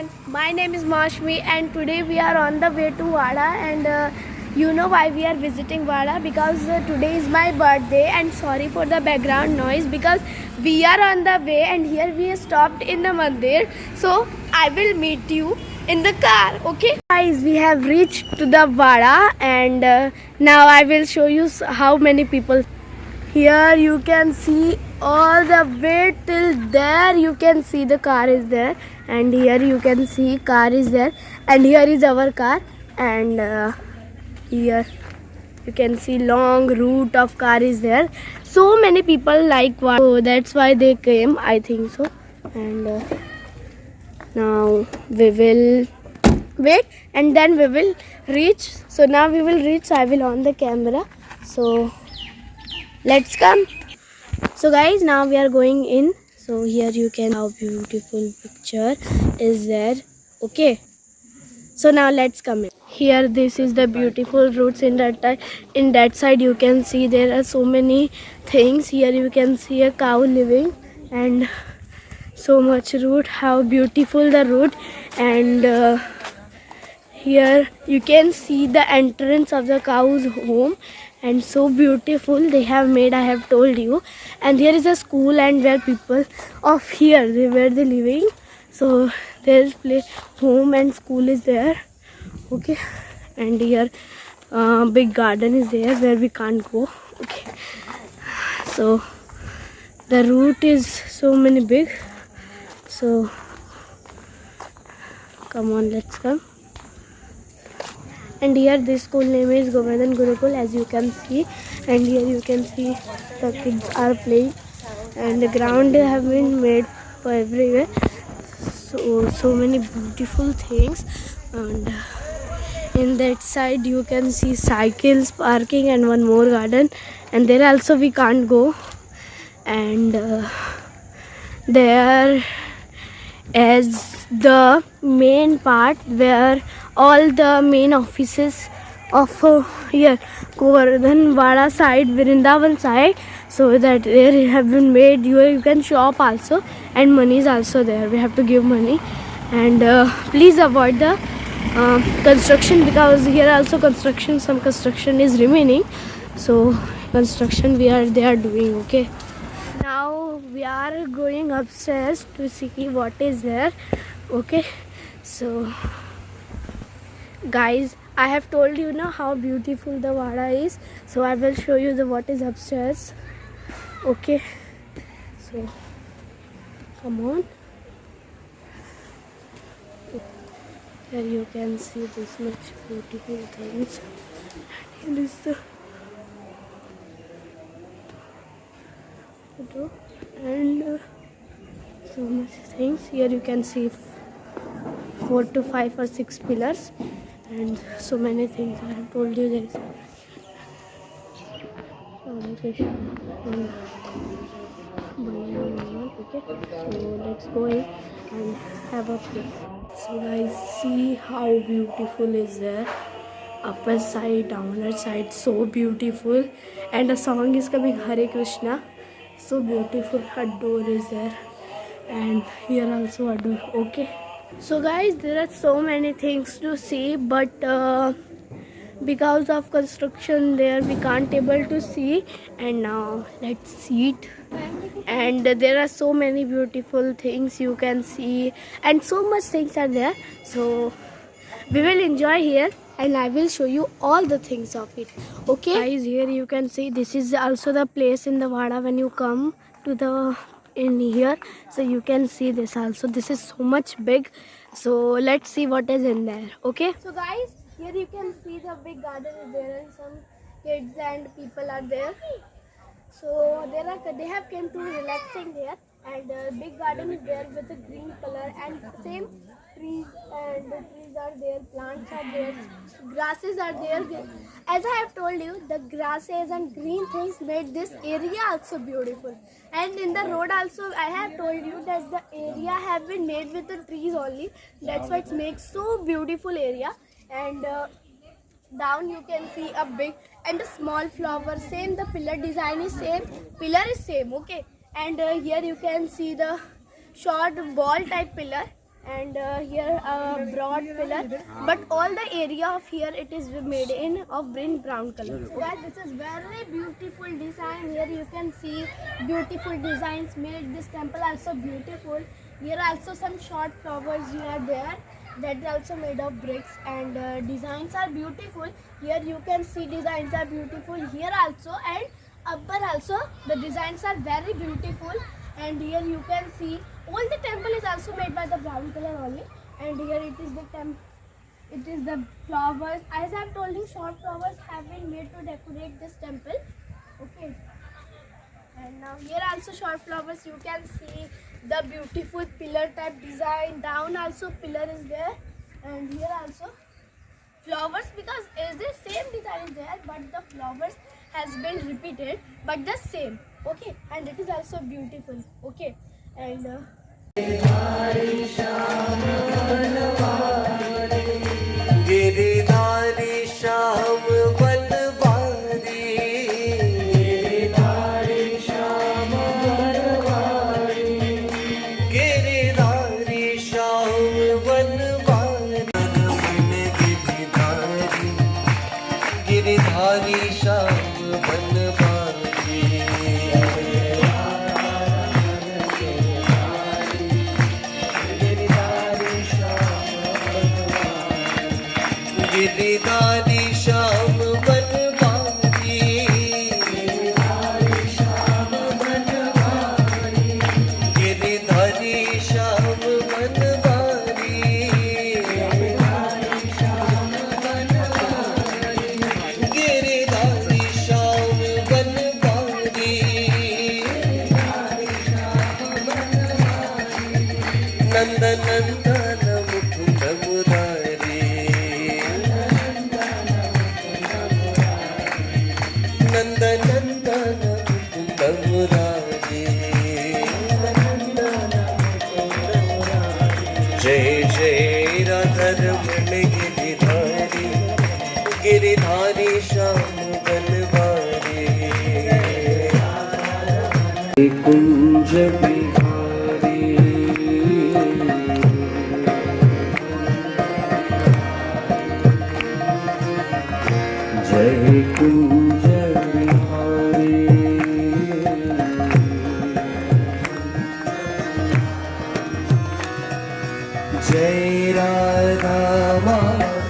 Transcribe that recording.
everyone, my name is Mashmi and today we are on the way to Wada and you know why we are visiting Wada because today is my birthday and sorry for the background noise because we are on the way and here we stopped in the mandir, so I will meet you in the car. Okay guys, we have reached to the Wada and now I will show you how many people. Here you can see all the way till there, you can see the car is there and here you can see car is there and here is our car and here you can see long route of car is there. So many people like so that's why they came, I think so. And now we will wait and then we will reach. So now we will reach, I will on the camera, so let's come. So guys, now we are going in. So here you can how beautiful picture is there. Okay, so now let's come in. Here this is the beautiful routes in that side you can see there are so many things. Here you can see a cow living and so much route, how beautiful the route. And here you can see the entrance of the cow's home and so beautiful they have made, I have told you. And here is a school and where people of here where they living, so there's play home and school is there. Okay, and here big garden is there where we can't go. Okay, so the route is so many big, so come on, let's come. And here this school name is Govardhan Gurukul, as you can see. And here you can see the kids are playing and the ground have been made for everywhere. So many beautiful things. And in that side you can see cycles parking and one more garden. And there also we can't go. And there is the main part where all the main offices of here Govardhan Wada side, Vrindavan side, so that there have been made. You can shop also and money is also there, we have to give money. And please avoid the construction because here also construction, some construction is remaining, so construction they are doing. Okay, now we are going upstairs to see what is there. Okay, so guys, I have told you now how beautiful the Wada is, so I will show you the what is upstairs. Okay, so come on. Here you can see this much beautiful things. And here is the photo and so much things. Here you can see 4 to 5 or 6 pillars and so many things. I have told you there is okay, so let's go in and have a play. So guys, see how beautiful is there. Upper side, downer side, so beautiful. And a song is coming, Hare Krishna, so beautiful. A door is there and here also a door. Okay, so guys, there are so many things to see, but because of construction there we can't able to see. And now let's see it. And there are so many beautiful things you can see and so much things are there, so we will enjoy here and I will show you all the things of it. Okay guys, here you can see this is also the place in the Wada when you come to the in here, so you can see this also. This is so much big, so let's see what is in there. Okay, so guys, here you can see the big garden is there and some kids and people are there. So they have came to relaxing there and big garden is there with a green color and same trees, and the trees are there, plants are there, grasses are there. As I have told you, the grasses and green things made this area also beautiful. And in the road also I have told you that the area have been made with the trees only, that's why it makes so beautiful area. And down you can see a big and a small flower, same the pillar design is same, pillar is same. Okay, and here you can see the short ball type pillar and here a broad pillar, but all the area of here it is made in of brown color. So guys, this is very beautiful design. Here you can see beautiful designs made. This temple also beautiful. Here also some short flowers here there, that is also made of bricks, and designs are beautiful. Here you can see designs are beautiful here also, and upper also the designs are very beautiful. And here you can see all the temple is also made by the brown color only. And here it is the flowers. As I have told you, short flowers have been made to decorate this temple. Okay. And now here also short flowers, you can see the beautiful pillar type design. Down also pillar is there, and here also flowers, because is the same design is there, but the flowers has been repeated, but the same. Okay, and it is also beautiful. Okay, and Giridhari Shyam Banwari, Giridhari Shyam Banwari, Giridhari Shyam Banwari, Giridhari, Giridhari Shyam Banwari, Giridhari Shyam Banwari, Giridhari Shyam Banwari, Giridhari Shyam Banwari, Giridhari Shyam Banwari, Giridhari Shyam Banwari, Giridhari Shyam Banwari, Nand Nandan Mukund Murari, Nand Nandan Mukund Murari, Jai Jai Radharaman Giridhari, Giridhari Shyam Banwari, Kunj Bihari, Jai Kunj Bihari, Jai Radha Madhav.